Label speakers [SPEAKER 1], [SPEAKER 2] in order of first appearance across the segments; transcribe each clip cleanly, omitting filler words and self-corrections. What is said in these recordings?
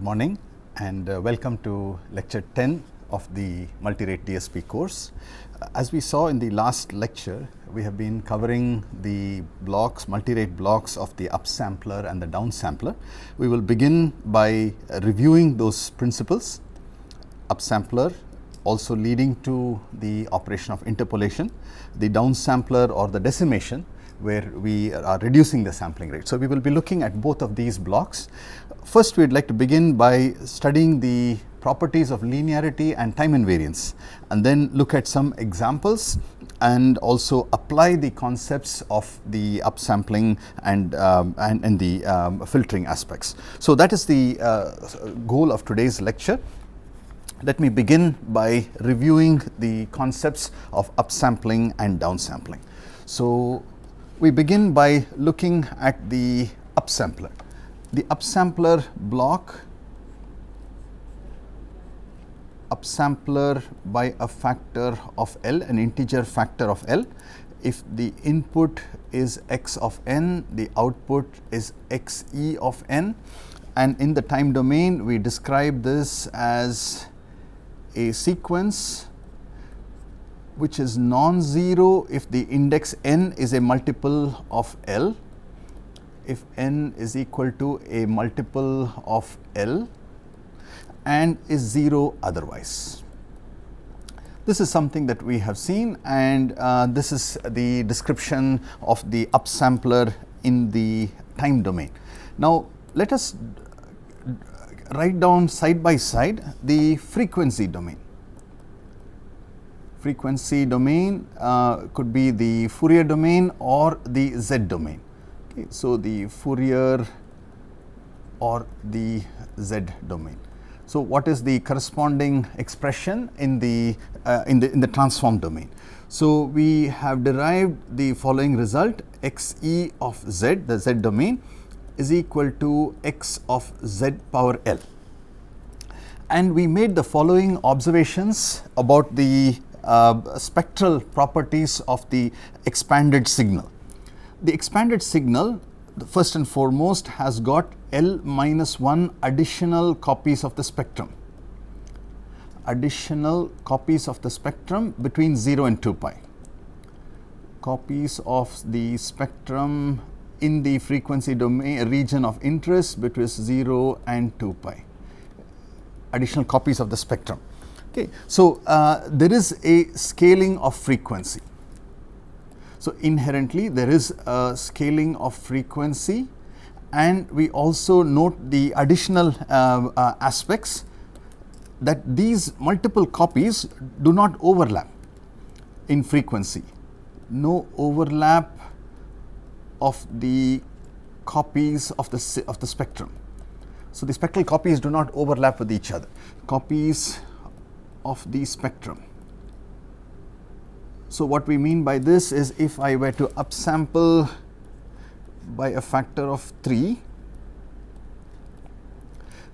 [SPEAKER 1] morning and welcome to lecture 10 of the Multirate DSP course. As we saw in the last lecture, we have been covering the blocks, multirate blocks of the upsampler and the downsampler. We will begin by reviewing those principles. Upsampler also leading to the operation of interpolation, the downsampler or the decimation, where we are reducing the sampling rate. So, we will be looking at both of these blocks. First, we would like to begin by studying the properties of linearity and time invariance, and then look at some examples and also apply the concepts of the upsampling and the filtering aspects. So, that is the goal of today's lecture. Let me begin by reviewing the concepts of upsampling and downsampling. So, we begin by looking at the upsampler. The upsampler block, upsampler by a factor of L, an integer factor of L. If the input is x of n, the output is xe of n, and in the time domain we describe this as a sequence which is non-zero if the index n is a multiple of L, if n is equal to a multiple of L, and is 0 otherwise. This is something that we have seen, and this is the description of the upsampler in the time domain. Now, let us write down side by side the frequency domain. Frequency domain could be the Fourier domain or the Z domain. Okay, so, the Fourier or the Z domain. So, what is the corresponding expression in the transform domain? So, we have derived the following result: xe of z, the Z domain, is equal to x of z power L. And we made the following observations about the spectral properties of the expanded signal. The expanded signal, first and foremost, has got L minus 1 additional copies of the spectrum, additional copies of the spectrum between 0 and 2 pi, copies of the spectrum in the frequency domain region of interest between 0 and 2 pi, additional copies of the spectrum. Okay. So, there is a scaling of frequency. So, inherently there is a scaling of frequency, and we also note the additional aspects that these multiple copies do not overlap in frequency, no overlap of the copies of the spectrum. So, the spectral copies do not overlap with each other, copies of the spectrum. So, what we mean by this is, if I were to upsample by a factor of 3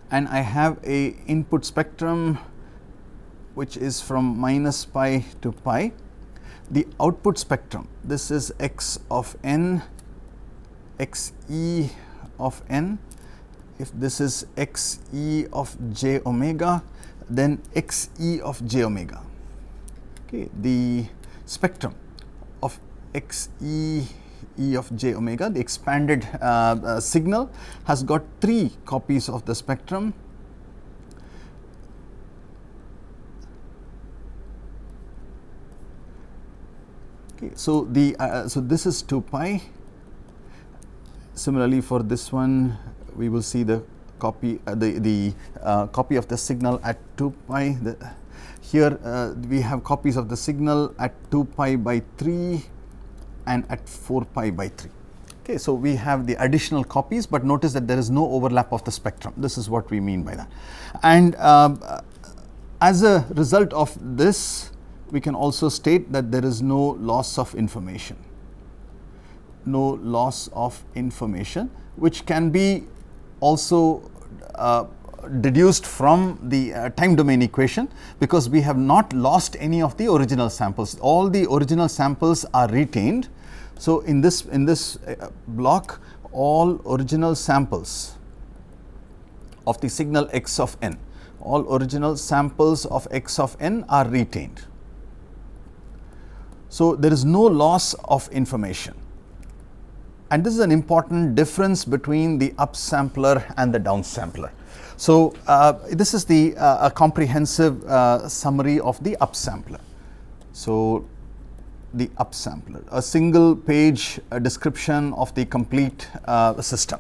[SPEAKER 1] and I have a input spectrum which is from minus pi to pi, the output spectrum, this is x of n, xe of n. If this is xe of j omega, then xe of j omega. Okay, the spectrum of xe of j omega, the expanded signal, has got 3 copies of the spectrum. Okay, so the so this is 2 pi. Similarly, for this one, we will see the copy copy of the signal at 2 pi. Here we have copies of the signal at 2 pi by 3 and at 4 pi by 3. Okay, so, we have the additional copies, but notice that there is no overlap of the spectrum. This is what we mean by that. And as a result of this, we can also state that there is no loss of information, no loss of information, which can be also deduced from the time domain equation, because we have not lost any of the original samples. All the original samples are retained. So, in this block, all original samples of the signal x of n. All original samples of x of n are retained. So, there is no loss of information, and this is an important difference between the upsampler and the downsampler. So, this is the a comprehensive summary of the upsampler. So, the upsampler, a single page description of the complete system.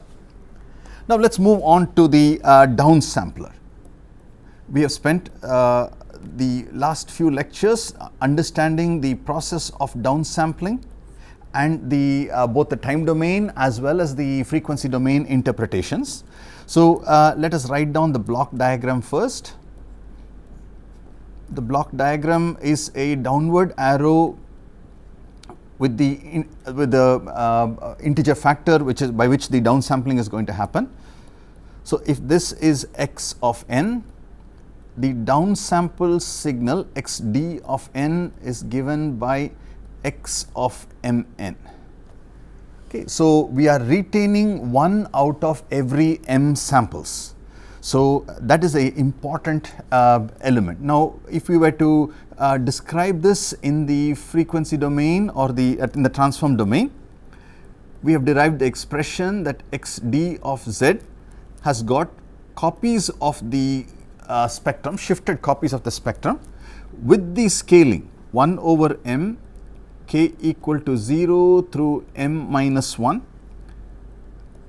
[SPEAKER 1] Now, let us move on to the downsampler. We have spent the last few lectures understanding the process of downsampling and the both the time domain as well as the frequency domain interpretations. So, let us write down the block diagram first. The block diagram is a downward arrow with the integer factor by which the downsampling is going to happen. So, if this is x of n, the downsample signal xd of n is given by x of mn. Okay, so, we are retaining 1 out of every m samples. So, that is a important element. Now, if we were to describe this in the frequency domain or in the transform domain, we have derived the expression that xd of z has got copies of the spectrum, shifted copies of the spectrum with the scaling 1 over m, k equal to 0 through m minus 1,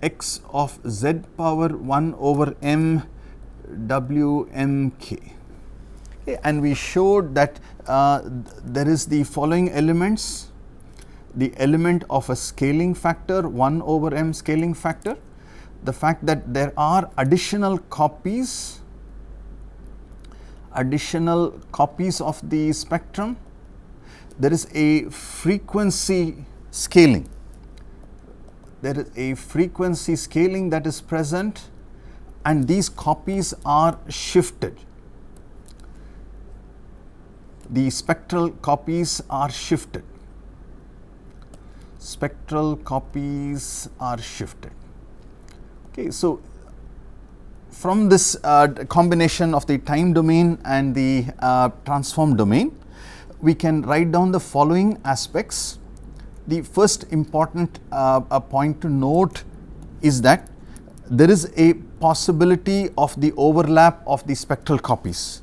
[SPEAKER 1] x of z power 1 over m w m k. Okay, and we showed that there is the following elements: the element of a scaling factor 1 over m scaling factor, the fact that there are additional copies of the spectrum, there is a frequency scaling. There is a frequency scaling that is present, and these copies are shifted. The spectral copies are shifted. Spectral copies are shifted. Okay, so from this combination of the time domain and the transform domain, we can write down the following aspects. The first important point to note is that there is a possibility of the overlap of the spectral copies.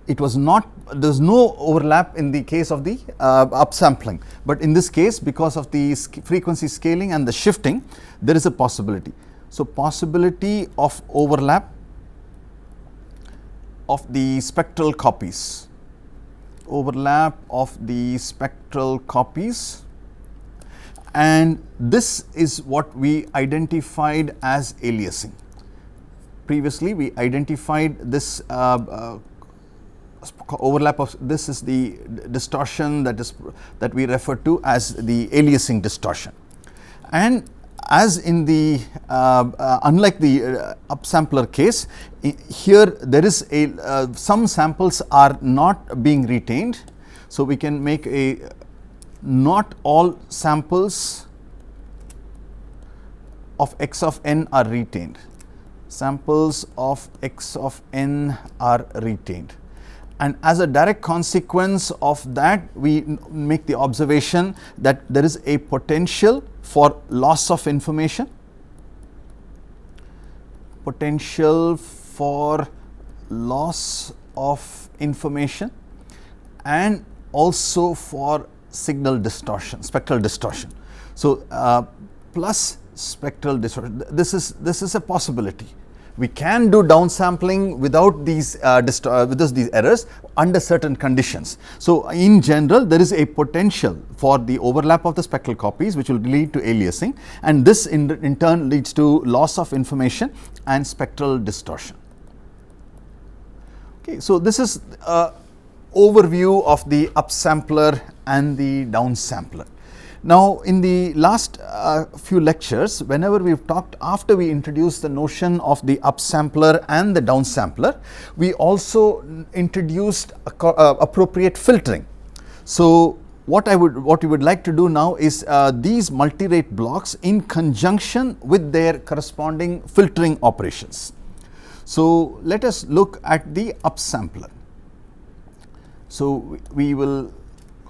[SPEAKER 1] It was not, there is no overlap in the case of the upsampling, but in this case, because of the frequency scaling and the shifting, there is a possibility. So, possibility of overlap of the spectral copies, and this is what we identified as aliasing. Previously, we identified this overlap of this is the distortion that we refer to as the aliasing distortion. And as in the unlike the upsampler case, here there is a some samples are not being retained. So, we can make a not all samples of x of n are retained. Samples of x of n are retained, and as a direct consequence of that, we make the observation that there is a potential for loss of information, and also for signal distortion, spectral distortion. So, plus spectral distortion, this is a possibility. We can do downsampling without these these errors under certain conditions. So, in general, there is a potential for the overlap of the spectral copies, which will lead to aliasing, and this in turn leads to loss of information and spectral distortion. Okay, so this is overview of the upsampler and the downsampler. Now, in the last few lectures, whenever we have talked, after we introduced the notion of the upsampler and the downsampler, we also introduced appropriate filtering. So, what we would like to do now is these multirate blocks in conjunction with their corresponding filtering operations. So, let us look at the upsampler. So, we will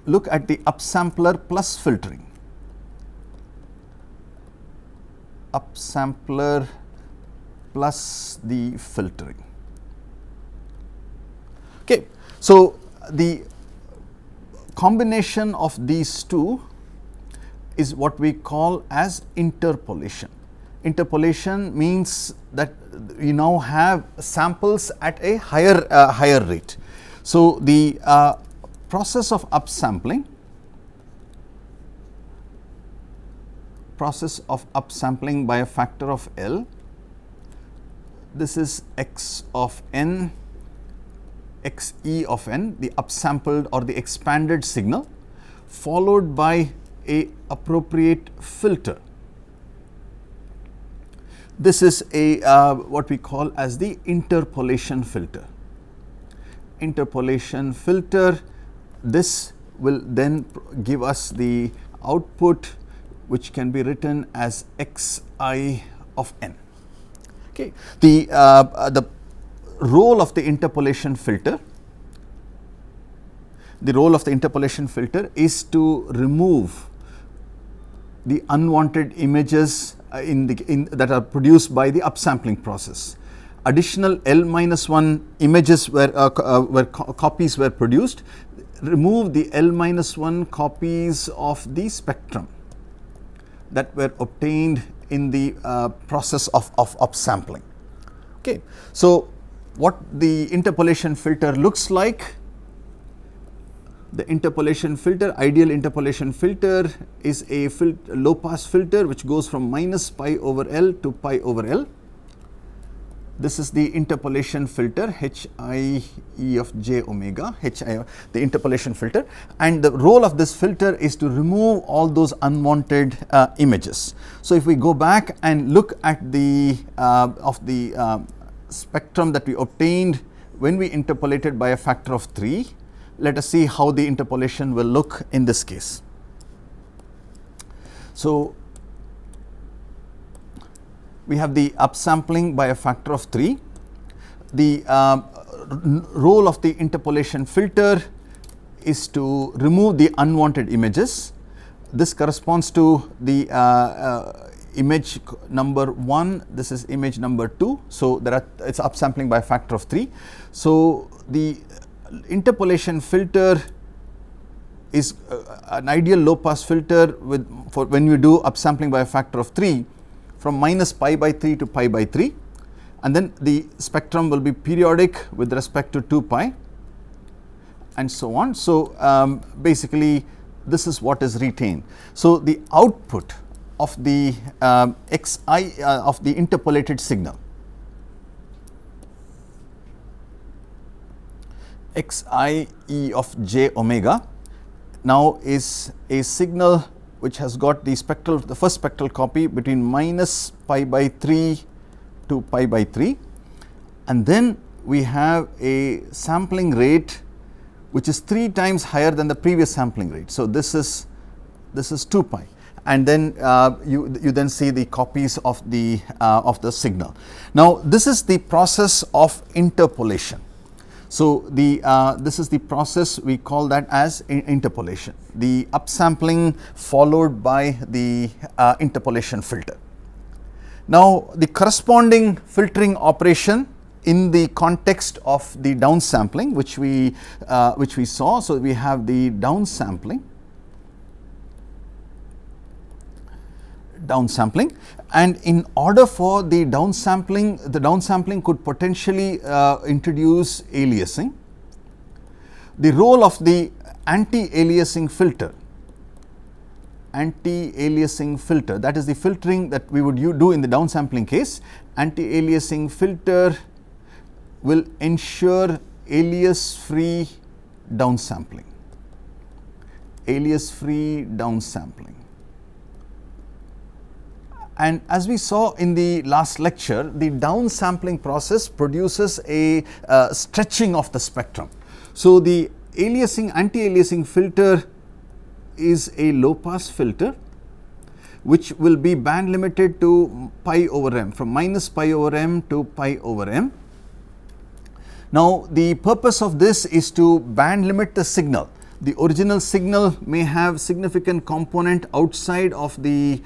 [SPEAKER 1] look at the upsampler plus filtering. Upsampler plus the filtering. Okay. So, the combination of these two is what we call as interpolation. Interpolation means that you now have samples at a higher rate. So, the process of upsampling by a factor of L, this is x of n, x e of n, the upsampled or the expanded signal, followed by a appropriate filter. This is a what we call as the interpolation filter. Interpolation filter, this will then give us the output which can be written as xi of n. Okay. The role of the interpolation filter, is to remove the unwanted images that are produced by the upsampling process. Additional L-1 images copies were produced. Remove the L-1 copies of the spectrum that were obtained in the process of upsampling. Okay. So, what the interpolation filter looks like? The interpolation filter, ideal interpolation filter, is a low pass filter which goes from minus pi over L to pi over L. This is the interpolation filter, HI E of j omega, the interpolation filter, and the role of this filter is to remove all those unwanted images. So, if we go back and look at the spectrum that we obtained when we interpolated by a factor of 3, let us see how the interpolation will look in this case. So, we have the upsampling by a factor of 3. The role of the interpolation filter is to remove the unwanted images. This corresponds to the image number 1, this is image number 2. So, it's upsampling by a factor of 3. So, the interpolation filter is an ideal low pass filter for when we do upsampling by a factor of 3 from minus pi by 3 to pi by 3, and then the spectrum will be periodic with respect to 2 pi and so on. So, basically this is what is retained. So, the output of the xi of the interpolated signal, xi e of j omega, now is a signal which has got the first spectral copy between minus pi by 3 to pi by 3, and then we have a sampling rate which is 3 times higher than the previous sampling rate. So, this is 2 pi, and then you then see the copies of the signal. Now, this is the process of interpolation. So, this is the process, we call that as interpolation, the upsampling followed by the interpolation filter. Now, the corresponding filtering operation in the context of the downsampling which we saw. So, we have the downsampling, and in order for the downsampling could potentially introduce aliasing. The role of the anti-aliasing filter, that is the filtering that we would do in the downsampling case. Anti-aliasing filter will ensure alias-free downsampling. And as we saw in the last lecture, the downsampling process produces a stretching of the spectrum. So, the anti-aliasing filter is a low pass filter which will be band limited to pi over m, from minus pi over m to pi over m. Now, the purpose of this is to band limit the signal. The original signal may have significant component outside of the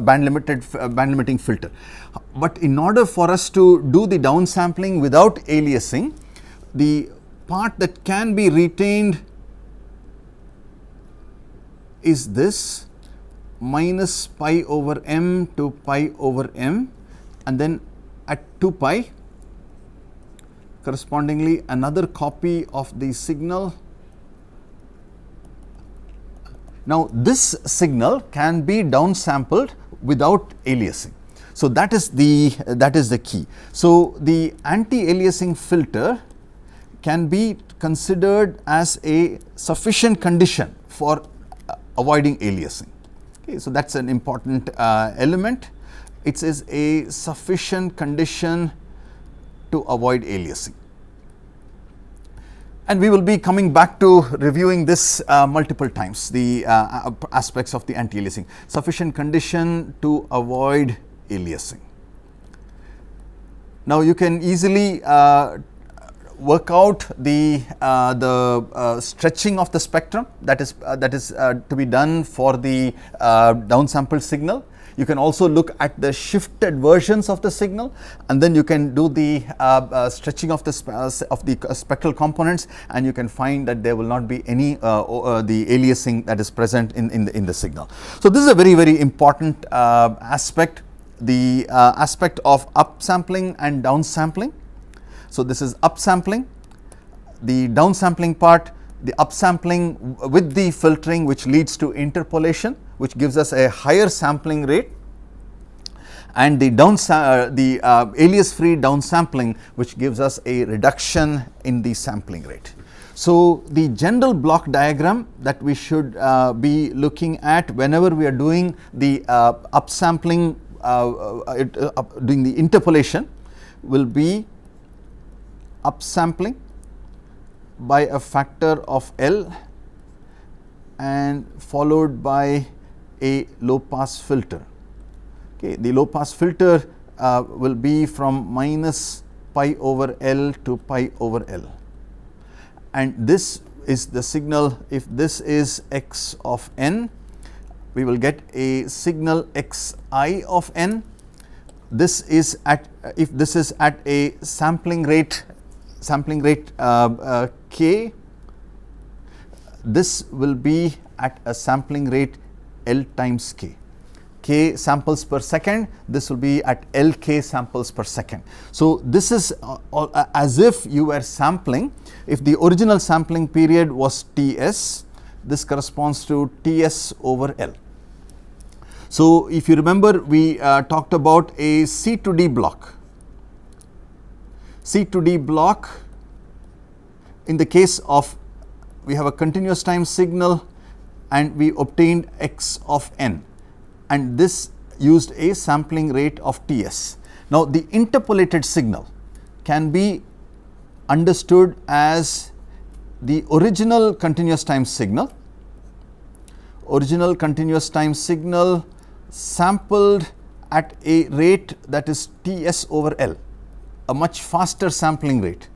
[SPEAKER 1] band limiting filter. But in order for us to do the downsampling without aliasing, the part that can be retained is this minus pi over m to pi over m, and then at 2 pi correspondingly another copy of the signal. Now, this signal can be downsampled without aliasing. So, that is the key. So, the anti-aliasing filter can be considered as a sufficient condition for avoiding aliasing. Okay, so, that is an important element. It is a sufficient condition to avoid aliasing. And we will be coming back to reviewing this multiple times, the aspects of the anti-aliasing. Sufficient condition to avoid aliasing. Now, you can easily work out the stretching of the spectrum that is to be done for the downsampled signal. You can also look at the shifted versions of the signal, and then you can do the stretching of the spectral components, and you can find that there will not be any the aliasing that is present in the signal. So, this is a very, very important aspect, the aspect of upsampling and downsampling. So, this is upsampling, the downsampling part, the upsampling with the filtering, which leads to interpolation, which gives us a higher sampling rate, and the alias free downsampling, which gives us a reduction in the sampling rate. So, the general block diagram that we should be looking at whenever we are doing the upsampling, doing the interpolation, will be upsampling by a factor of L and followed by a low pass filter. Okay, the low pass filter will be from minus pi over L to pi over L, and this is the signal. If this is x of n, we will get a signal xi of n. This is at, if this is at a sampling rate k, this will be at a sampling rate L times k. K samples per second, this will be at Lk samples per second. So, this is as if you were sampling. If the original sampling period was Ts, this corresponds to Ts over L. So, if you remember, we talked about a C to D block. C to D block, in the case of, we have a continuous time signal and we obtained x of n, and this used a sampling rate of Ts. Now, the interpolated signal can be understood as the original continuous time signal, sampled at a rate that is Ts over L, a much faster sampling rate,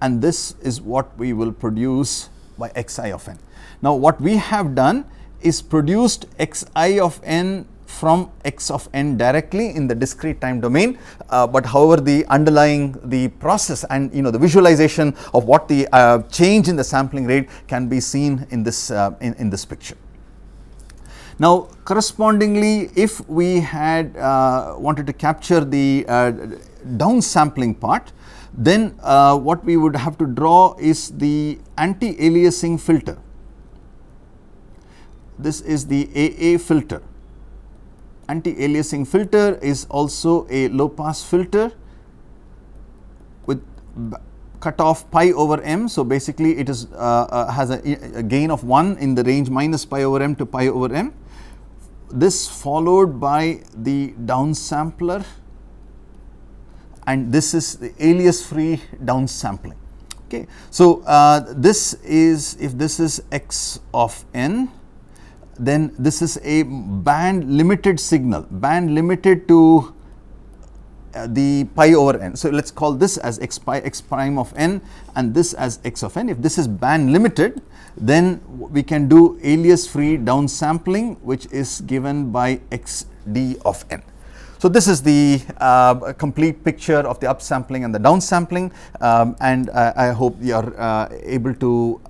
[SPEAKER 1] and this is what we will produce by xi of n. Now, what we have done is produced xi of n from x of n directly in the discrete time domain, but however the underlying the process and the visualization of what the change in the sampling rate can be seen in this picture. Now, correspondingly, if we had wanted to capture the downsampling part, then what we would have to draw is the anti-aliasing filter. This is the AA filter. Anti-aliasing filter is also a low pass filter with cutoff pi over m. So, basically it is has a gain of 1 in the range minus pi over m to pi over m. This followed by the downsampler, and this is the alias free downsampling. Okay. So, this is, if this is x of n, then this is a band limited signal, band limited to the pi over n. So let's call this as x prime of n and this as x of n. If this is band limited, then we can do alias free downsampling, which is given by xd of n. So this is the complete picture of the upsampling and the downsampling, and I hope you are able to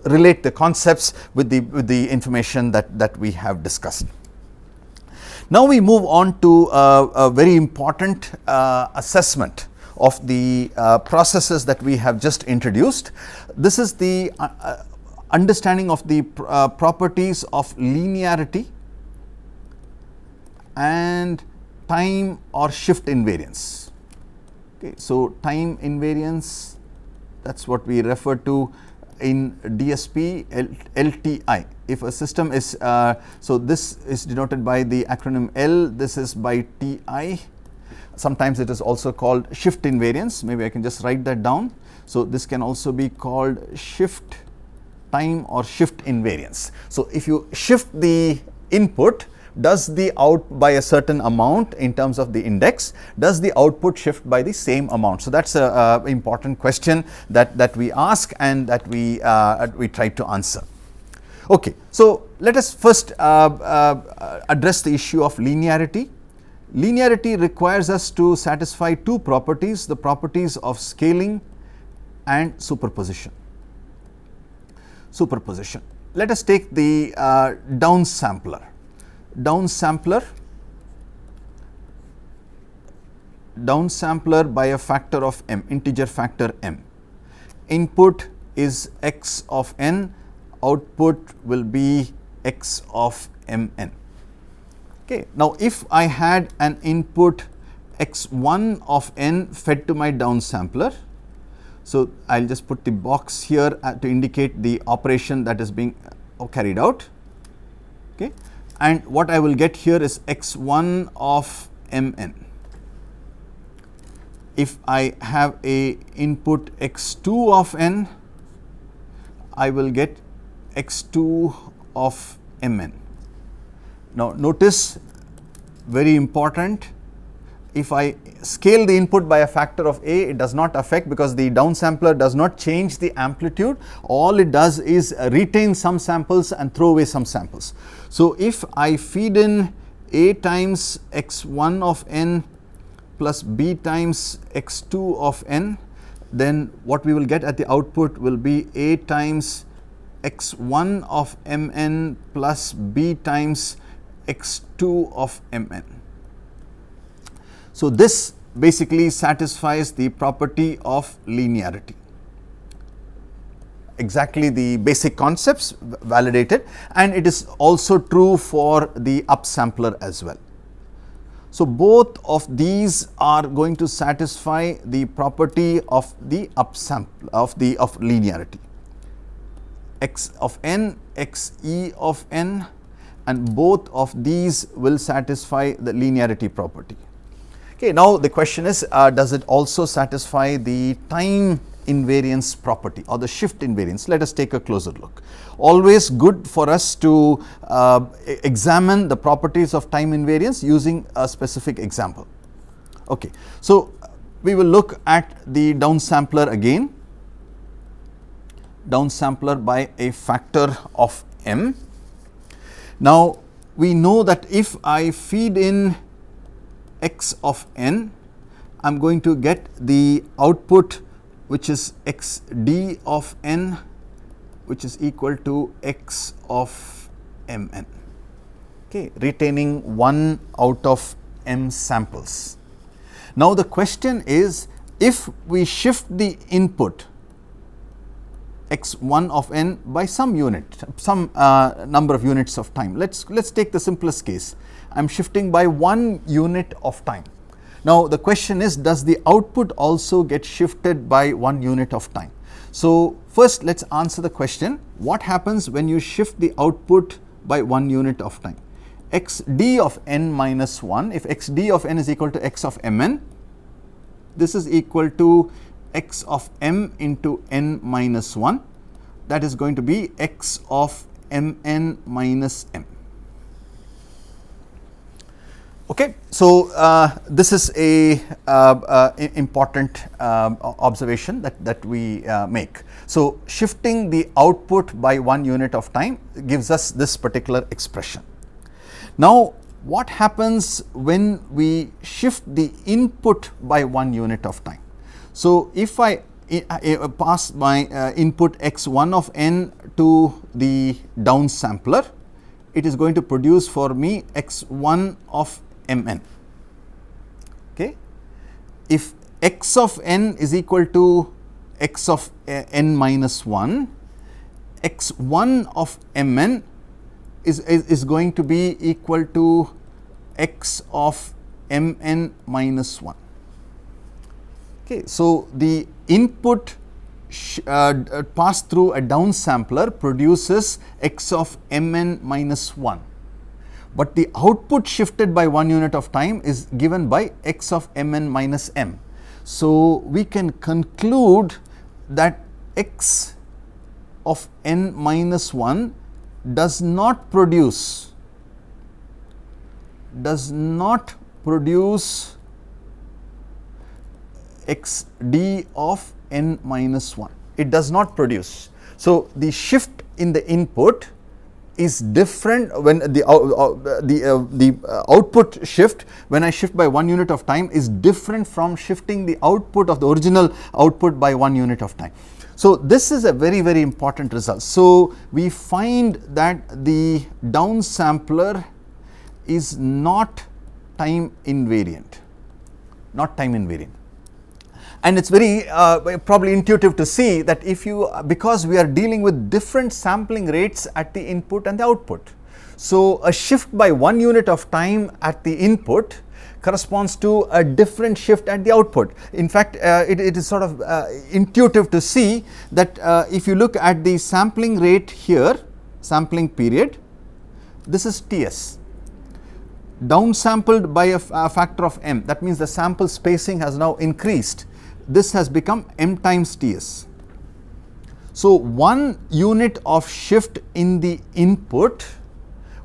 [SPEAKER 1] relate the concepts with the information that we have discussed. Now we move on to a very important assessment of the processes that we have just introduced. This is the understanding of the properties of linearity and time or shift invariance. Okay, so time invariance, that's what we refer to in DSP LTI. If a system is, so this is denoted by the acronym L, this is by TI. Sometimes it is also called shift invariance. Maybe I can just write that down. So this can also be called shift time or shift invariance. So if you shift the input, does the out by a certain amount in terms of the index, does the output shift by the same amount? So that's a important question that we ask and that we try to answer. Okay, so let us first address the issue of linearity. Linearity requires us to satisfy two properties, the properties of scaling and superposition. Superposition. Let us take the downsampler. Downsampler by a factor of m, integer factor m. Input is x of n, output will be x of mn. Okay. Now if I had an input x1 of n fed to my downsampler, so I'll just put the box here to indicate the operation that is being carried out. Okay. And what I will get here is x1 of mn. If I have a input x2 of n, I will get x2 of mn. Now notice, very important, if I scale the input by a factor of a, it does not affect, because the downsampler does not change the amplitude. All it does is retain some samples and throw away some samples. So if I feed in a times x1 of n plus b times x2 of n, then what we will get at the output will be a times x1 of mn plus b times x2 of mn. So this basically satisfies the property of linearity. Exactly the basic concepts validated, and it is also true for the upsampler as well. So both of these are going to satisfy the property of the upsampler of linearity. X of n, xe of n, and both of these will satisfy the linearity property. Okay, now the question is, does it also satisfy the time invariance property or the shift invariance? Let us take a closer look. Always good for us to examine the properties of time invariance using a specific example. Okay, so we will look at the downsampler again. Downsampler by a factor of m. Now we know that if I feed in x of n, I am going to get the output, which is xd of n, which is equal to x of mn. Okay, retaining 1 out of m samples. Now the question is, if we shift the input x1 of n by some unit, some number of units of time. Let's take the simplest case. I am shifting by 1 unit of time. Now the question is, does the output also get shifted by 1 unit of time? So first let's answer the question, what happens when you shift the output by 1 unit of time? Xd of n minus 1, if xd of n is equal to x of mn, this is equal to x of m into n minus 1, that is going to be x of mn minus m. Okay, so this is a important observation that we make. So shifting the output by 1 unit of time gives us this particular expression. Now what happens when we shift the input by 1 unit of time? So if I pass my input x1 of n to the downsampler, it is going to produce for me x1 of mn. Okay. If x of n is equal to x of n minus 1, x1 of mn is going to be equal to x of mn minus 1. Okay. So the input passed through a downsampler produces x of mn minus 1. But the output shifted by 1 unit of time is given by x of mn minus m. So we can conclude that x of n minus 1 does not produce xd of n minus 1. It does not produce. So the shift in the input is different when the output shift when I shift by 1 unit of time is different from shifting the output of the original output by 1 unit of time. So this is a very, very important result. So we find that the downsampler is not time invariant, and it's very probably intuitive to see that if you, because we are dealing with different sampling rates at the input and the output. So a shift by 1 unit of time at the input corresponds to a different shift at the output. In fact, it is sort of intuitive to see that if you look at the sampling rate here, sampling period, this is Ts. Downsampled by a factor of m, that means the sample spacing has now increased. This has become m times Ts. So 1 unit of shift in the input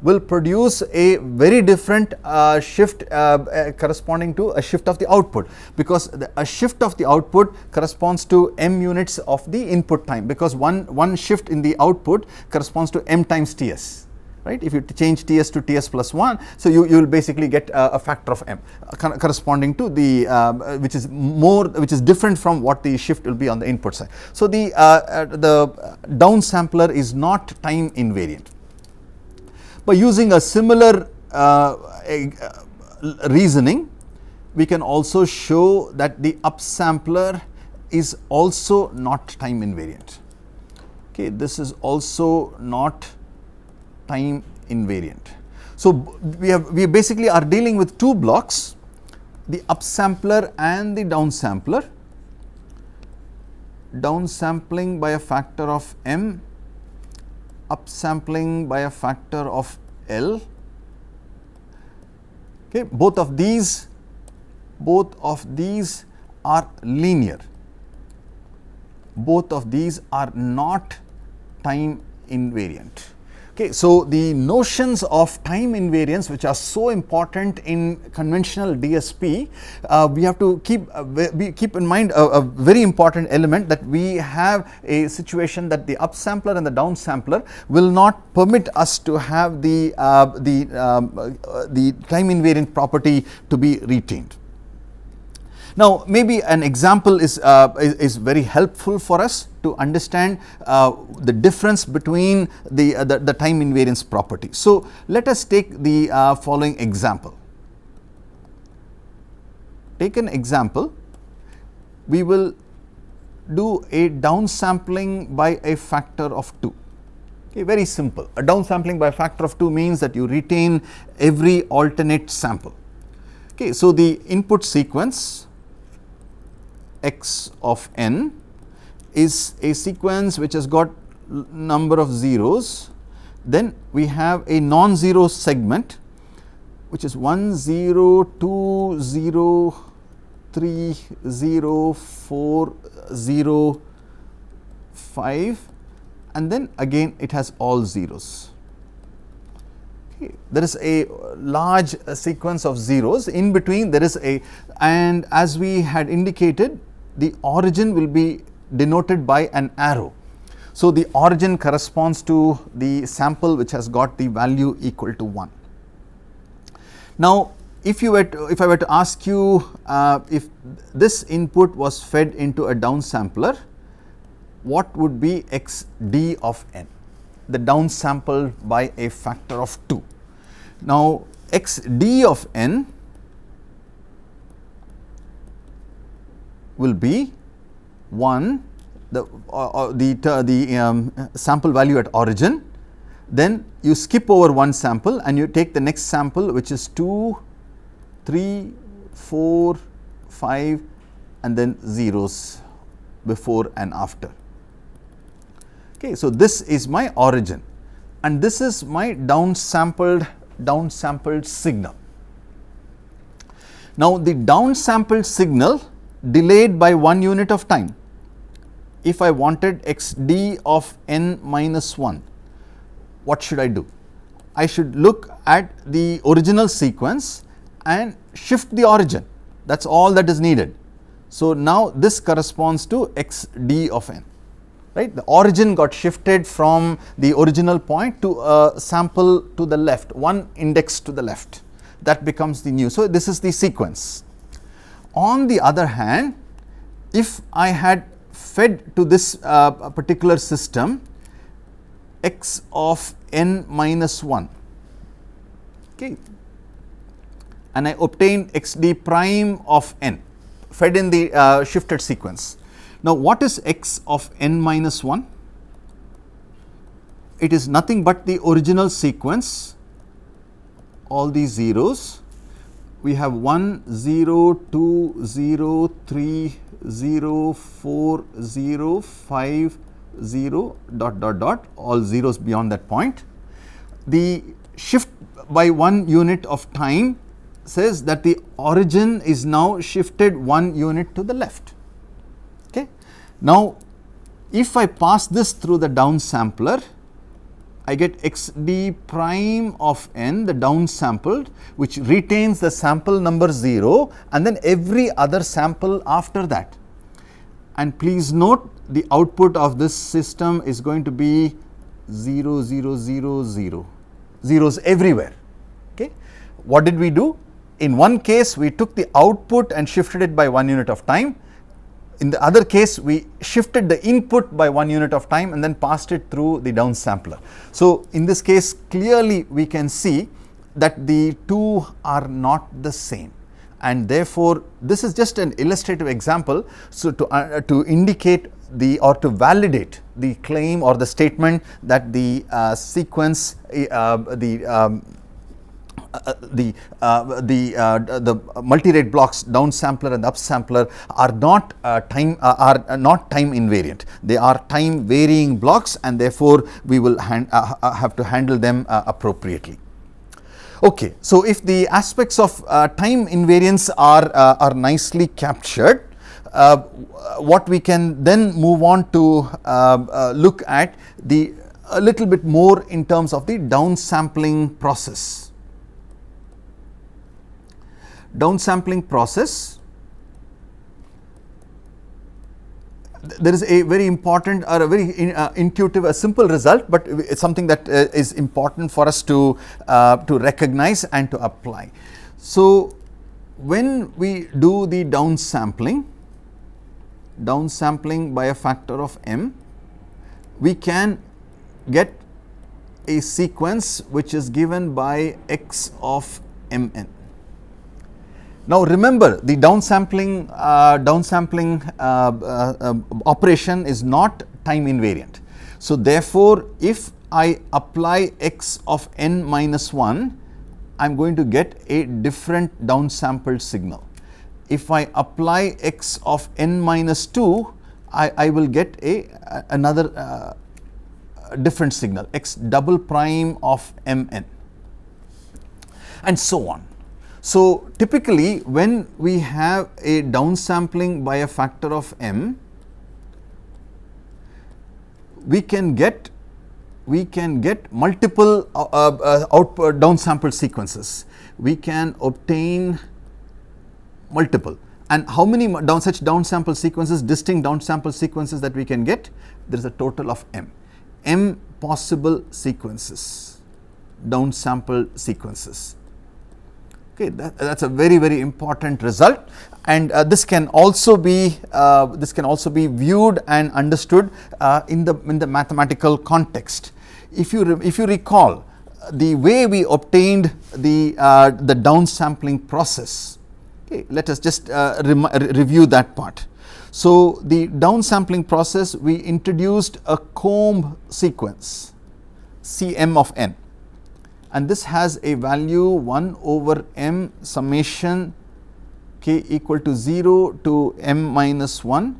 [SPEAKER 1] will produce a very different shift corresponding to a shift of the output, because a shift of the output corresponds to m units of the input time, because one shift in the output corresponds to m times Ts. Right? If you change Ts to Ts plus 1, so you will basically get a factor of m corresponding to the which is different from what the shift will be on the input side. So the downsampler is not time invariant. By using a similar reasoning, we can also show that the upsampler is also not time invariant. Okay, this is also not time invariant. So we basically are dealing with two blocks, the upsampler and the downsampler. Downsampling by a factor of m, upsampling by a factor of L. Okay, both of these are linear. Both of these are not time invariant. Okay, so the notions of time invariance, which are so important in conventional DSP, we have to keep in mind a very important element, that we have a situation that the upsampler and the downsampler will not permit us to have the time invariant property to be retained. Now, maybe an example is very helpful for us to understand the difference between the time invariance property. So let us take the following example. Take an example. We will do a downsampling by a factor of 2. Okay, very simple. A downsampling by a factor of 2 means that you retain every alternate sample. Okay, so the input sequence x of n is a sequence which has got number of zeros. Then we have a non-zero segment, which is 1 0 2 0 3 0 4 0 5, and then again it has all zeros. There is a large sequence of zeros. In between there is a, and as we had indicated, the origin will be denoted by an arrow. So, the origin corresponds to the sample which has got the value equal to 1. Now, if I were to ask you if this input was fed into a downsampler, what would be xd of n, the downsampled by a factor of 2. Now, xd of n will be 1, the sample value at origin, then you skip over one sample and you take the next sample, which is 2, 3, 4, 5 and then zeros before and after. Okay, so this is my origin and this is my downsampled signal. Now, the downsampled signal delayed by 1 unit of time. If I wanted xd of n minus 1, what should I do? I should look at the original sequence and shift the origin. That is all that is needed. So, now this corresponds to xd of n, right. The origin got shifted from the original point to a sample to the left, one index to the left, that becomes the new. So, this is the sequence. On the other hand, if I had fed to this particular system x of n minus 1, okay, and I obtained xd prime of n fed in the shifted sequence. Now, what is x of n minus 1? It is nothing but the original sequence, all these zeros. We have 1, 0, 2, 0, 3, 0, 4, 0, 5, 0, dot dot dot, all zeros beyond that point. The shift by 1 unit of time says that the origin is now shifted 1 unit to the left. Okay. Now, if I pass this through the downsampler, I get xd prime of n, the downsampled, which retains the sample number 0 and then every other sample after that. And please note, the output of this system is going to be 0, 0, 0, 0, zeros everywhere. Okay. What did we do? In one case, we took the output and shifted it by 1 unit of time. In the other case, we shifted the input by 1 unit of time and then passed it through the downsampler. So, in this case, clearly we can see that the two are not the same, and therefore, this is just an illustrative example. So, to indicate the or to validate the claim or the statement that the sequence the multirate blocks, downsampler and upsampler, are not time invariant. They are time varying blocks, and therefore we will have to handle them appropriately. Okay, so if the aspects of time invariance are nicely captured, what we can then move on to look at a little bit more in terms of the downsampling process. Downsampling process, there is a very important or a very intuitive, a simple result, but it's something that is important for us to recognize and to apply. So, when we do the downsampling by a factor of m, we can get a sequence which is given by x of mn. Now, remember, the downsampling operation is not time invariant. So, therefore, if I apply x of n minus 1, I am going to get a different downsampled signal. If I apply x of n minus 2, I will get another different signal, x double prime of mn, and so on. So, typically when we have a downsampling by a factor of m, we can get we can get multiple output downsample sequences. We can obtain multiple. And how many such downsample sequences, distinct downsample sequences that we can get? There is a total of m possible sequences, downsample sequences. Okay, that's a very, very important result, and this can also be viewed and understood in the mathematical context. If you recall the way we obtained the downsampling process, okay, let us just review that part. So the downsampling process, we introduced a comb sequence Cm of n, and this has a value 1 over m summation k equal to 0 to m minus 1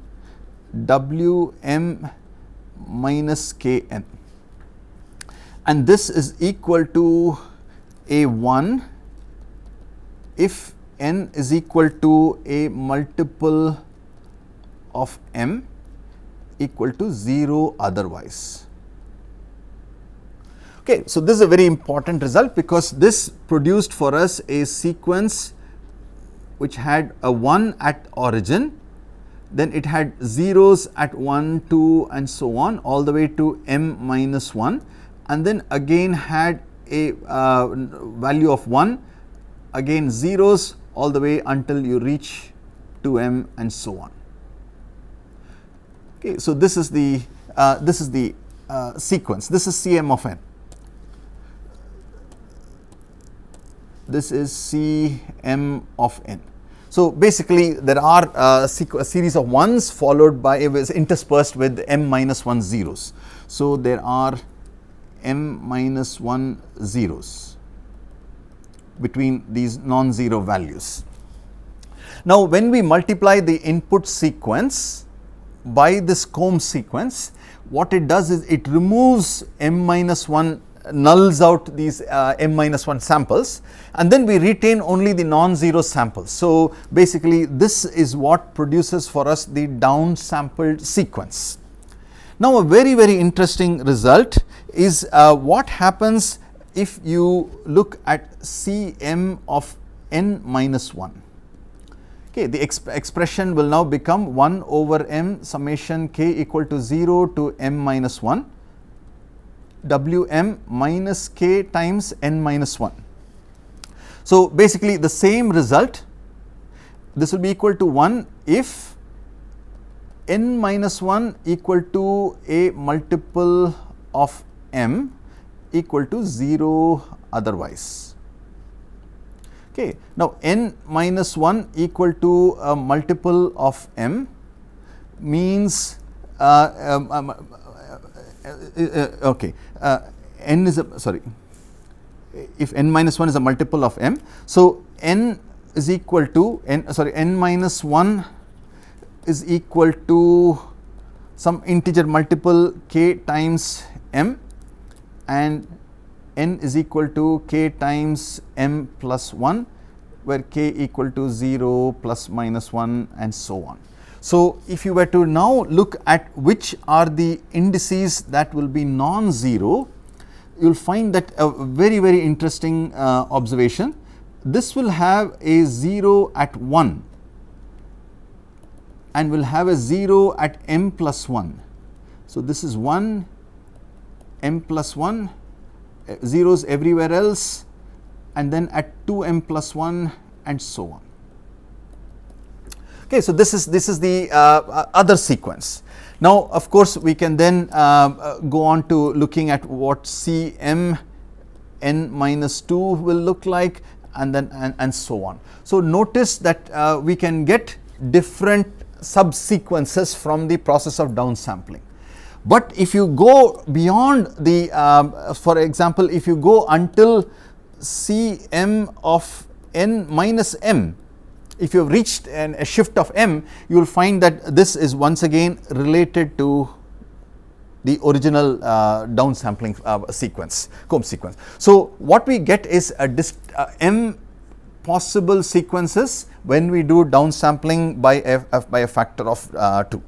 [SPEAKER 1] Wm minus Kn, and this is equal to a1 if n is equal to a multiple of m equal to 0 otherwise. Okay, so this is a very important result because this produced for us a sequence which had a 1 at origin, then it had zeros at 1, 2 and so on all the way to m minus 1, and then again had a value of 1, again zeros all the way until you reach 2m and so on. Okay, so this is the sequence. This is Cm of n. This is Cm of n. So basically, there are a series of ones followed by interspersed with m minus 1 zeros. So there are m minus 1 zeros between these non-zero values. Now, when we multiply the input sequence by this comb sequence, what it does is it removes m minus 1, nulls out these m minus 1 samples, and then we retain only the non-zero samples. So basically, this is what produces for us the downsampled sequence. Now, a very, very interesting result is what happens if you look at Cm of n minus 1. Okay, the expression will now become 1 over m summation k equal to 0 to m minus 1 Wm minus k times n minus 1. So basically the same result, this will be equal to 1 if n minus 1 equal to a multiple of m equal to 0 otherwise. Okay. Now, n minus 1 equal to a multiple of m means n is a if n minus 1 is a multiple of m. So, n is equal to n minus 1 is equal to some integer multiple k times m, and n is equal to k times m plus 1, where k equal to 0 plus minus 1 and so on. So, if you were to now look at which are the indices that will be non-zero, you will find that a very, very interesting observation. This will have a 0 at 1 and will have a 0 at m plus 1. So, this is 1, m plus 1, zeros everywhere else, and then at 2m plus 1 and so on. Okay, so this is the other sequence. Now, of course, we can then go on to looking at what Cm n minus 2 will look like, and then and so on. So notice that we can get different subsequences from the process of downsampling. But if you go beyond the, for example, if you go until Cm of n minus m, if you have reached a shift of m, you will find that this is once again related to the original downsampling sequence, comb sequence. So what we get is m possible sequences when we do downsampling by a factor of 2.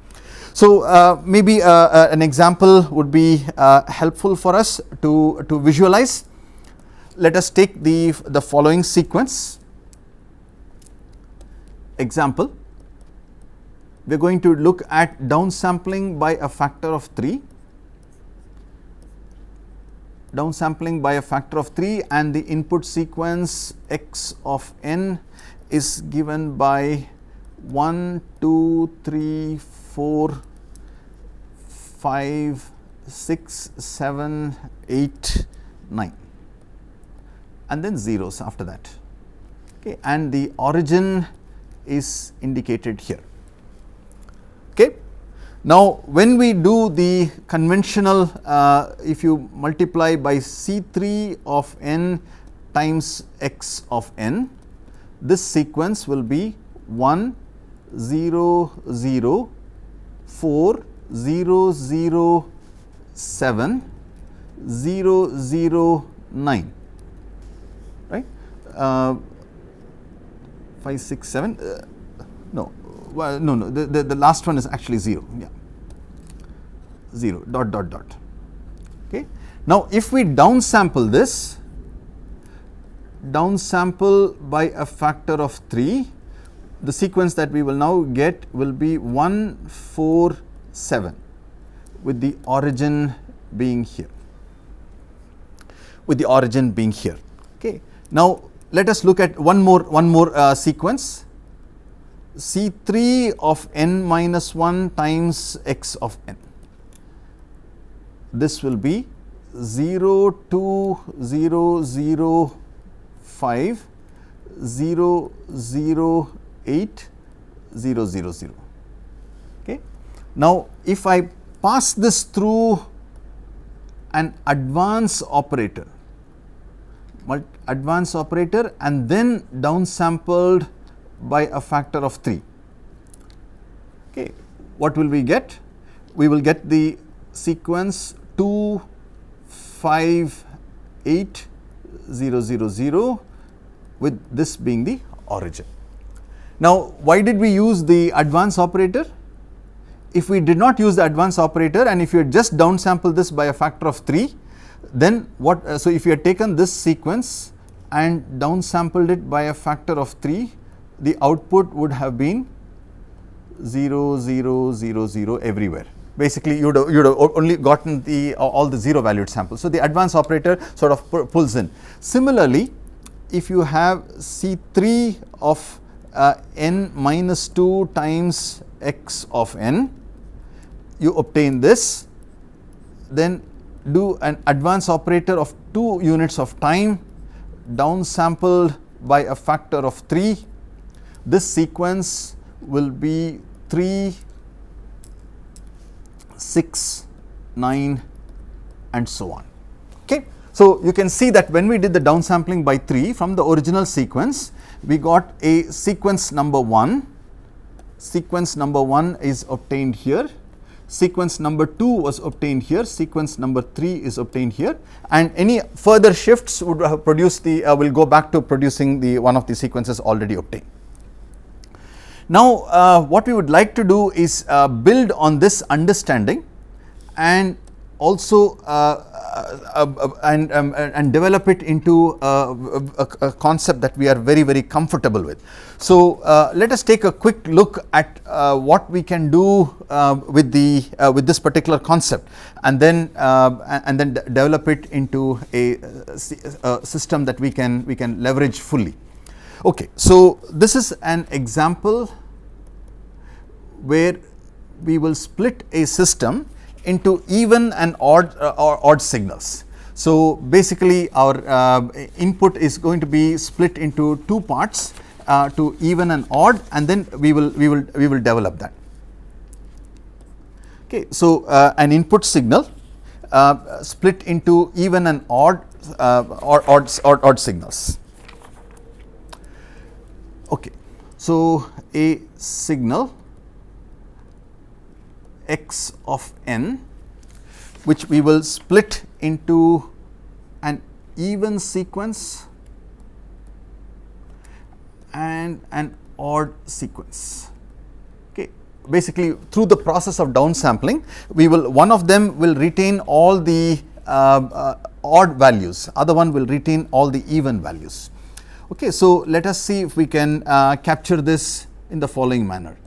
[SPEAKER 1] So, maybe an example would be helpful for us to visualize. Let us take the following sequence. Example, we are going to look at downsampling by a factor of 3. Downsampling by a factor of 3, and the input sequence x of n is given by 1, 2, 3, 4, 5, 6, 7, 8, 9, and then zeros after that. Okay, and the origin is indicated here. Okay. Now, when we do the conventional, if you multiply by C3 of n times x of n, this sequence will be 1, 0, 0, 4, 0, 0, 7, 0, 0, 9, right. 5, 6, 7, no, well, no, the last one is actually 0, yeah, 0, dot, dot, dot. Okay. Now, if we downsample this, downsample by a factor of 3, the sequence that we will now get will be 1, 4, 7, with the origin being here, with the origin being here. Okay. Now, let us look at one more sequence, C3 of n minus 1 times x of n. This will be 0, 2, 0, 0, 5, 0, 0, 8, 0, 0, 0. Okay. Now, if I pass this through an advance operator, and then downsampled by a factor of 3. Okay. What will we get? We will get the sequence 2, 5, 8, 0, 0, 0, with this being the origin. Now, why did we use the advance operator? If we did not use the advance operator, and if you had just downsampled this by a factor of 3, then what? So, if you had taken this sequence and downsampled it by a factor of 3, the output would have been 0, 0, 0, 0 everywhere. Basically, you would have only gotten all the 0 valued samples. So, the advance operator sort of pulls in. Similarly, if you have C3 of n minus 2 times x of n, you obtain this, then do an advance operator of 2 units of time, downsampled by a factor of 3. This sequence will be 3, 6, 9, and so on. Okay. So, you can see that when we did the downsampling by 3 from the original sequence, we got a sequence number 1. Sequence number 1 is obtained here. Sequence number 2 was obtained here. Sequence number 3 is obtained here, and any further shifts would have produced the will go back to producing the one of the sequences already obtained. Now, what we would like to do is build on this understanding and also and develop it into a concept that we are very, very comfortable with. So, let us take a quick look at what we can do with this particular concept, and then develop it into a system that we can leverage fully. Okay, so this is an example where we will split a system into even and odd signals. So, basically our input is going to be split into 2 parts, to even and odd, and then we will develop that. Okay, so an input signal split into even and odd signals. Okay, so a signal x of n, which we will split into an even sequence and an odd sequence. Okay, basically through the process of downsampling, one of them will retain all the odd values, other one will retain all the even values. Okay, so let us see if we can capture this in the following manner.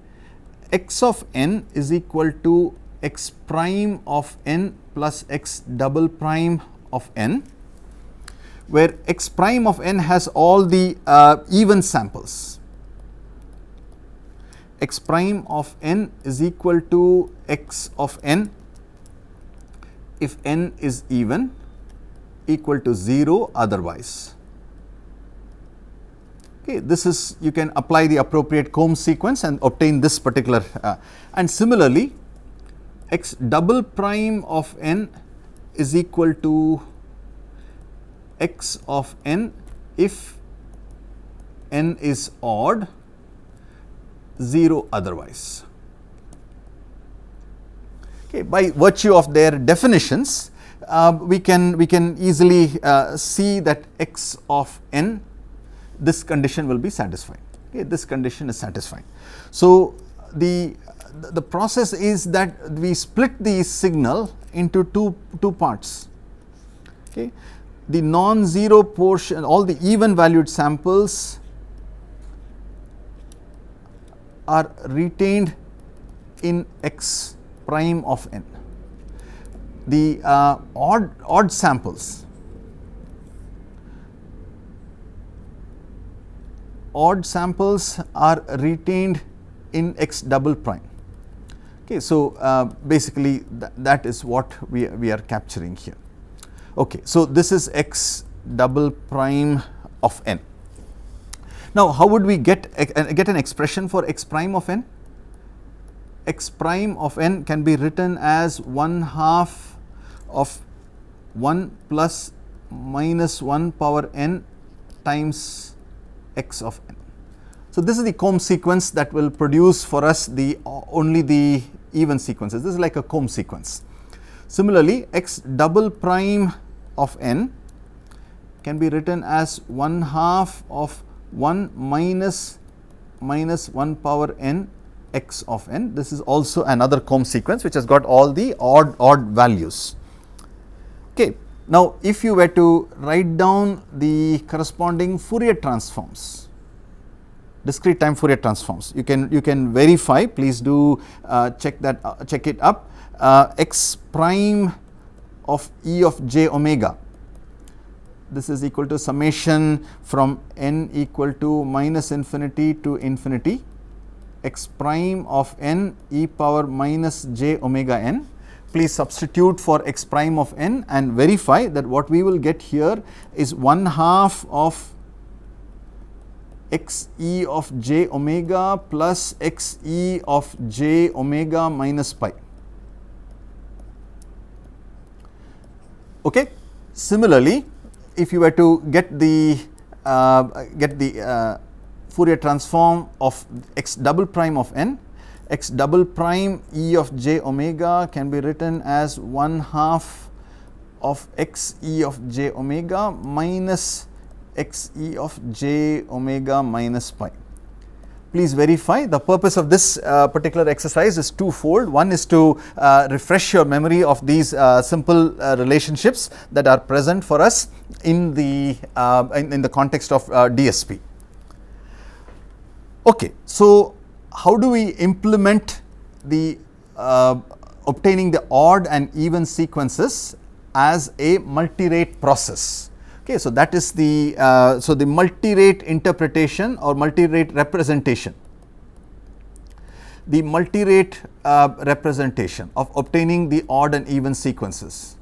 [SPEAKER 1] X of n is equal to x prime of n plus x double prime of n, where x prime of n has all the even samples. X prime of n is equal to x of n if n is even, equal to 0 otherwise. Okay, this is, you can apply the appropriate comb sequence and obtain this particular and similarly x double prime of n is equal to x of n if n is odd, 0 otherwise. Okay, by virtue of their definitions, we can easily see that x of n, this condition will be satisfied. Okay, this condition is satisfied. So the process is that we split the signal into two parts. Okay, the non-zero portion, all the even valued samples are retained in x prime of n. The odd samples are retained in x double prime. Okay, so basically that is what we are capturing here. Okay, so this is x double prime of n. Now, how would we get an expression for x prime of n? X prime of n can be written as 1/2 of 1 plus minus 1 power n times x of n. So this is the comb sequence that will produce for us only the even sequences. This is like a comb sequence. Similarly, x double prime of n can be written as 1/2 of 1 minus 1 power n x of n. This is also another comb sequence which has got all the odd values. Okay. Now, if you were to write down the corresponding Fourier transforms, discrete time Fourier transforms, you can verify. Please do check it up. X prime of e of j omega. This is equal to summation from n equal to minus infinity to infinity, x prime of n e power minus j omega n. Please substitute for x prime of n and verify that what we will get here is 1/2 of x e of j omega plus x e of j omega minus pi. Okay. Similarly, if you were to get the Fourier transform of x double prime of n, x double prime e of j omega can be written as 1/2 of x e of j omega minus x e of j omega minus pi. Please verify. The purpose of this particular exercise is twofold. One is to refresh your memory of these simple relationships that are present for us in the context of DSP. Okay, so how do we implement the obtaining the odd and even sequences as a multirate process? Okay, so that is the multirate interpretation or multirate representation. The multirate representation of obtaining the odd and even sequences.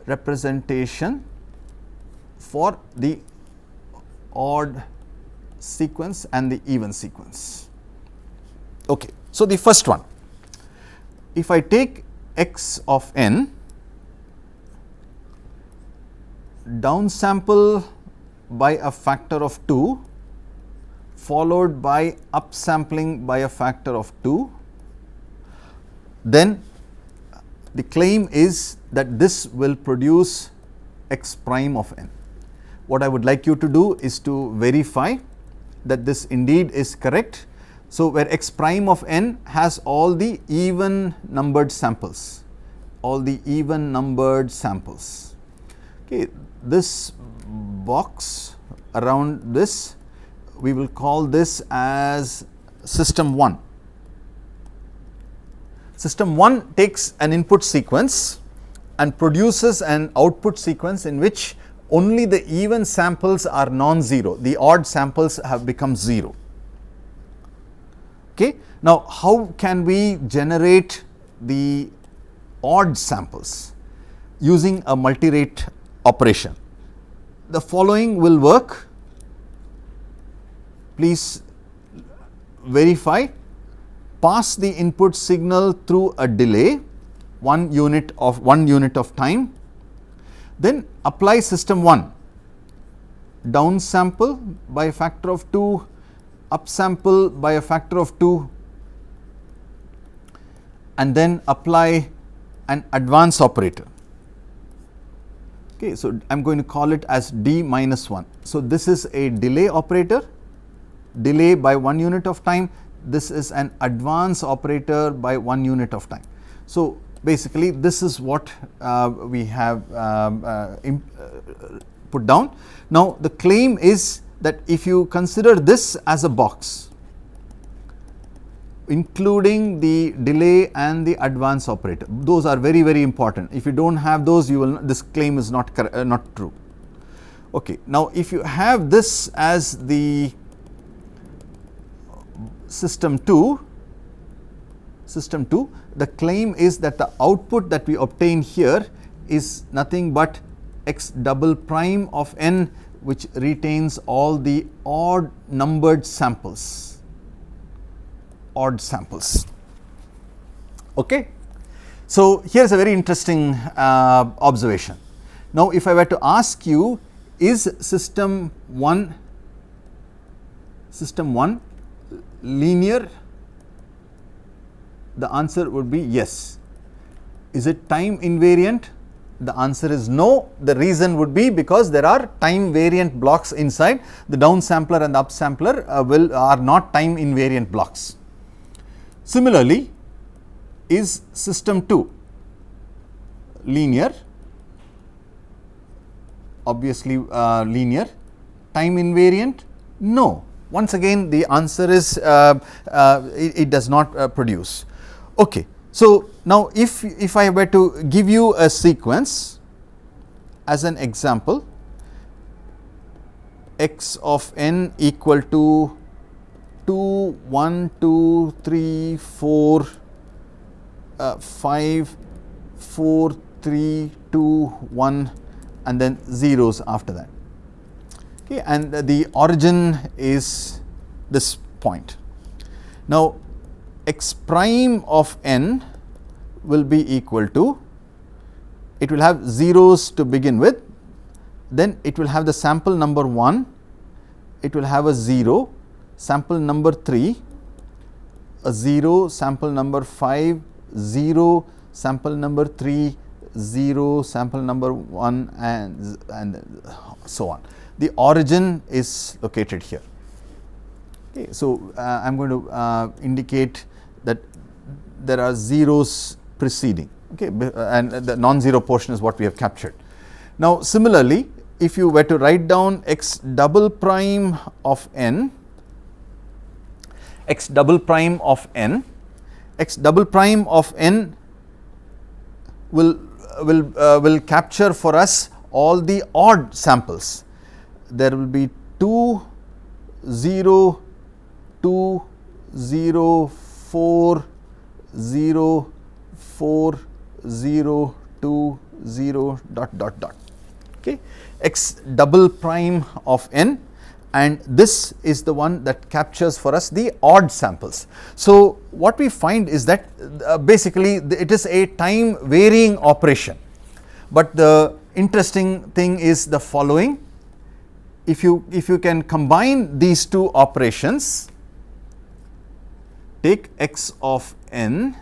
[SPEAKER 1] Representation for the odd sequence and the even sequence. Okay, so the first one, if I take x of n, downsample by a factor of 2 followed by upsampling by a factor of 2, then the claim is that this will produce x prime of n. What I would like you to do is to verify that this indeed is correct. So, where x prime of n has all the even numbered samples, Okay, this box around this, we will call this as system 1. System 1 takes an input sequence and produces an output sequence in which only the even samples are non-zero, the odd samples have become 0. Okay. Now, how can we generate the odd samples using a multirate operation? The following will work. Please verify. Pass the input signal through a delay, 1 unit of time, then apply system 1, downsample by a factor of 2, upsample by a factor of 2, and then apply an advance operator. Okay, so I am going to call it as d minus 1. So, this is a delay operator, delay by 1 unit of time. This is an advance operator by 1 unit of time. So, basically this is what we have put down. Now, the claim is that if you consider this as a box, including the delay and the advance operator, those are very, very important. If you do not have those, you will not, this claim is not true. Okay. Now, if you have this as the system 2, the claim is that the output that we obtain here is nothing but x double prime of n, which retains all the odd numbered samples, Okay. So, here is a very interesting observation. Now, if I were to ask you, is system 1 linear? The answer would be yes. Is it time invariant? The answer is no. The reason would be because there are time variant blocks inside. The downsampler and the upsampler are not time invariant blocks. Similarly, is system 2 linear? Obviously linear. Time invariant? No. Once again, the answer is it does not produce. Okay. So, now if I were to give you a sequence as an example, x of n equal to 2, 1, 2, 3, 4, 5, 4, 3, 2, 1, and then zeros after that. Okay, and the origin is this point. Now, x prime of n will be equal to, it will have zeros to begin with, then it will have the sample number 1, it will have a 0, sample number 3, a 0, sample number 5, 0, sample number 3, 0, sample number 1, and so on. The origin is located here. Okay, so, I am going to indicate that there are zeros preceding, okay, and the non-zero portion is what we have captured. Now, similarly, if you were to write down x double prime of n, x double prime of n will capture for us all the odd samples. There will be 2, 0, 2, 0, 4, 0, 4, 0, 2, 0, dot dot dot. Okay. X double prime of n, and this is the one that captures for us the odd samples. So, what we find is that basically it is a time varying operation, but the interesting thing is the following. If you can combine these two operations, take x of n,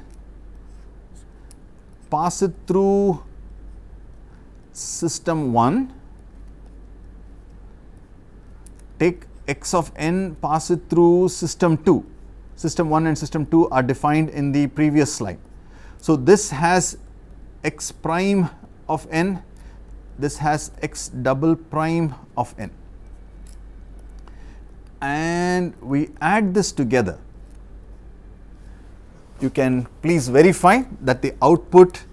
[SPEAKER 1] pass it through system 1, take x of n, pass it through system 2. system 1 and system 2 are defined in the previous slide. So this has x prime of n, this has x double prime of n, and we add this together. You can please verify that the output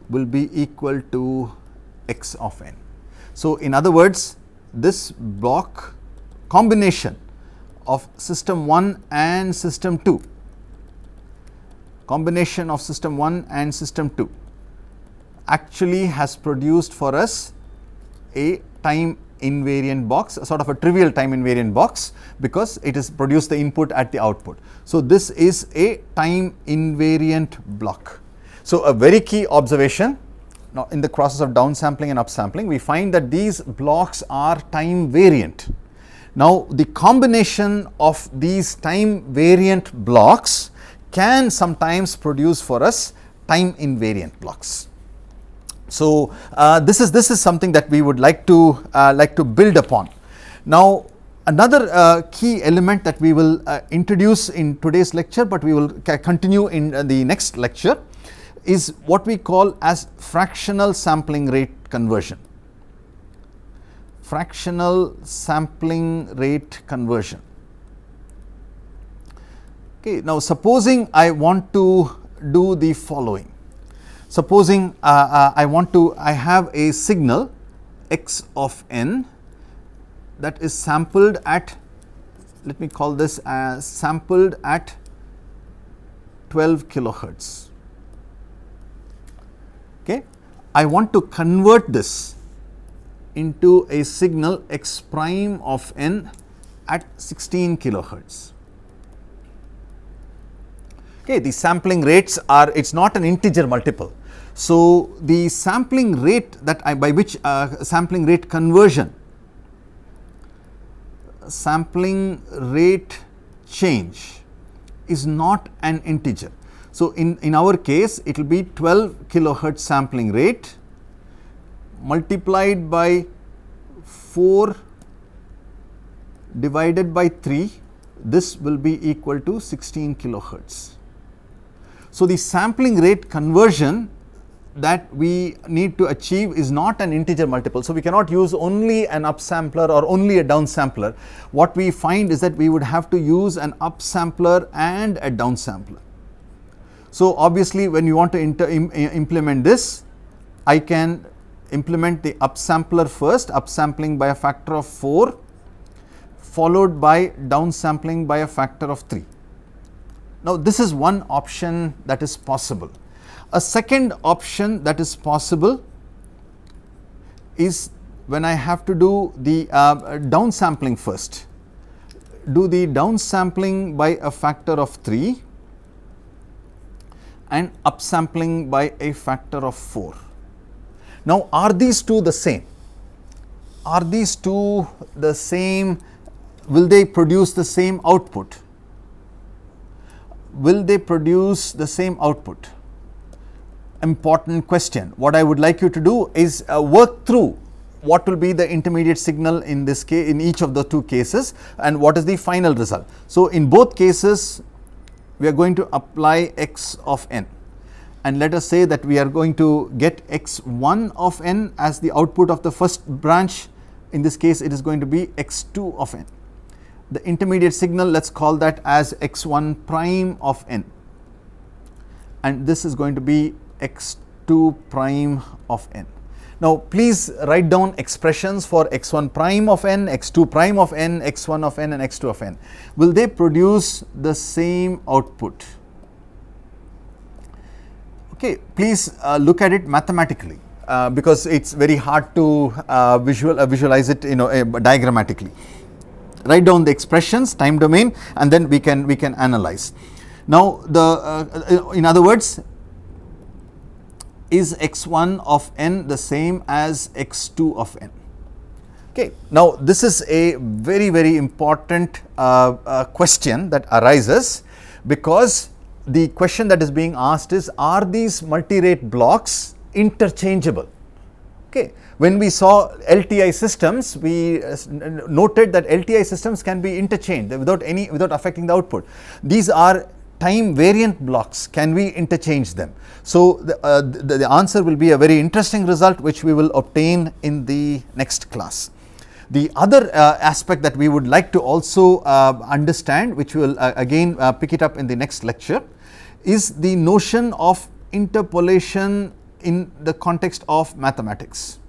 [SPEAKER 1] will be equal to x of n. So in other words, this block combination of system 1 and system 2, combination of system 1 and system 2 actually has produced for us a time invariant box, a sort of a trivial time invariant box, because it has produced the input at the output. So this is a time invariant block. So a very key observation, now in the process of downsampling and upsampling, we find that these blocks are time variant. Now the combination of these time variant blocks can sometimes produce for us time invariant blocks. So this is something that we would like to build upon. Now another key element that we will introduce in today's lecture, but we will continue in the next lecture, is what we call as fractional sampling rate conversion. Fractional sampling rate conversion. Okay, now supposing I want to do the following. Supposing I have a signal x of n that is sampled at, let me call this as sampled at 12 kilohertz. Okay, I want to convert this into a signal x prime of n at 16 kilohertz. Okay, the sampling rates are, it's not an integer multiple. So the sampling rate that by which sampling rate conversion, sampling rate change is not an integer. So in our case, it will be 12 kilohertz sampling rate multiplied by 4 divided by 3, this will be equal to 16 kilohertz. So the sampling rate conversion that we need to achieve is not an integer multiple. So we cannot use only an upsampler or only a downsampler. What we find is that we would have to use an upsampler and a downsampler. So obviously when you want to implement this, I can implement the upsampler first, upsampling by a factor of 4, followed by downsampling by a factor of 3. Now this is one option that is possible. A second option that is possible is when I have to do the downsampling first. Do the downsampling by a factor of 3 and upsampling by a factor of 4. Now are these two the same? Are these two the same? Will they produce the same output? Will they produce the same output? Important question. What I would like you to do is work through what will be the intermediate signal in this case, in each of the two cases, and what is the final result. So in both cases we are going to apply x of n, and let us say that we are going to get x1 of n as the output of the first branch. In this case it is going to be x2 of n. The intermediate signal, let's call that as x1 prime of n, and this is going to be x2 prime of n. Now please write down expressions for x1 prime of n, x2 prime of n, x1 of n and x2 of n. Will they produce the same output? Okay, please look at it mathematically because it's very hard to visualize it, diagrammatically. Write down the expressions, time domain, and then we can analyze. Now in other words, is x1 of n the same as x2 of n? Okay, now this is a very important question that arises, because the question that is being asked is, are these multi-rate blocks interchangeable? Okay. When we saw LTI systems, we noted that LTI systems can be interchanged without affecting the output. These are time variant blocks. Can we interchange them? So the answer will be a very interesting result which we will obtain in the next class. The other aspect that we would like to also understand, which we will again pick it up in the next lecture, is the notion of interpolation in the context of mathematics.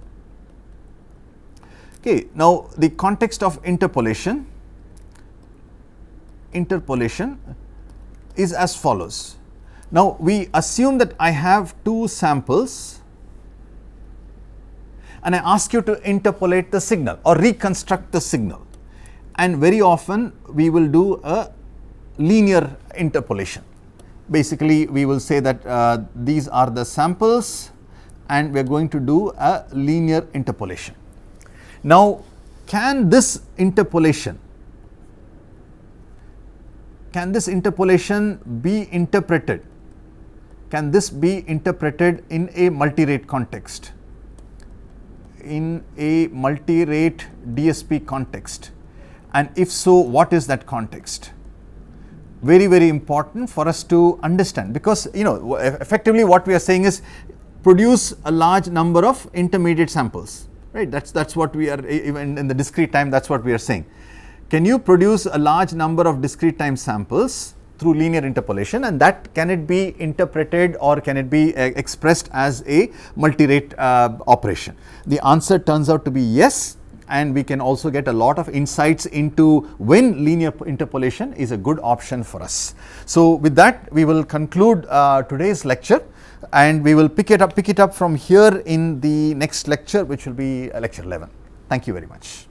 [SPEAKER 1] Okay, now the context of interpolation is as follows. Now we assume that I have two samples and I ask you to interpolate the signal or reconstruct the signal, and very often we will do a linear interpolation. Basically we will say that these are the samples and we are going to do a linear interpolation. Now can this interpolation be interpreted? Can this be interpreted in a multirate context, in a multirate DSP context, and if so, what is that context? Very, very important for us to understand, because effectively what we are saying is produce a large number of intermediate samples, right? That's what we are, even in the discrete time, that's what we are saying. Can you produce a large number of discrete time samples through linear interpolation, and that can it be interpreted or can it be expressed as a multirate operation? The answer turns out to be yes, and we can also get a lot of insights into when linear interpolation is a good option for us. So with that, we will conclude today's lecture, and we will pick it up from here in the next lecture, which will be lecture 11. Thank you very much.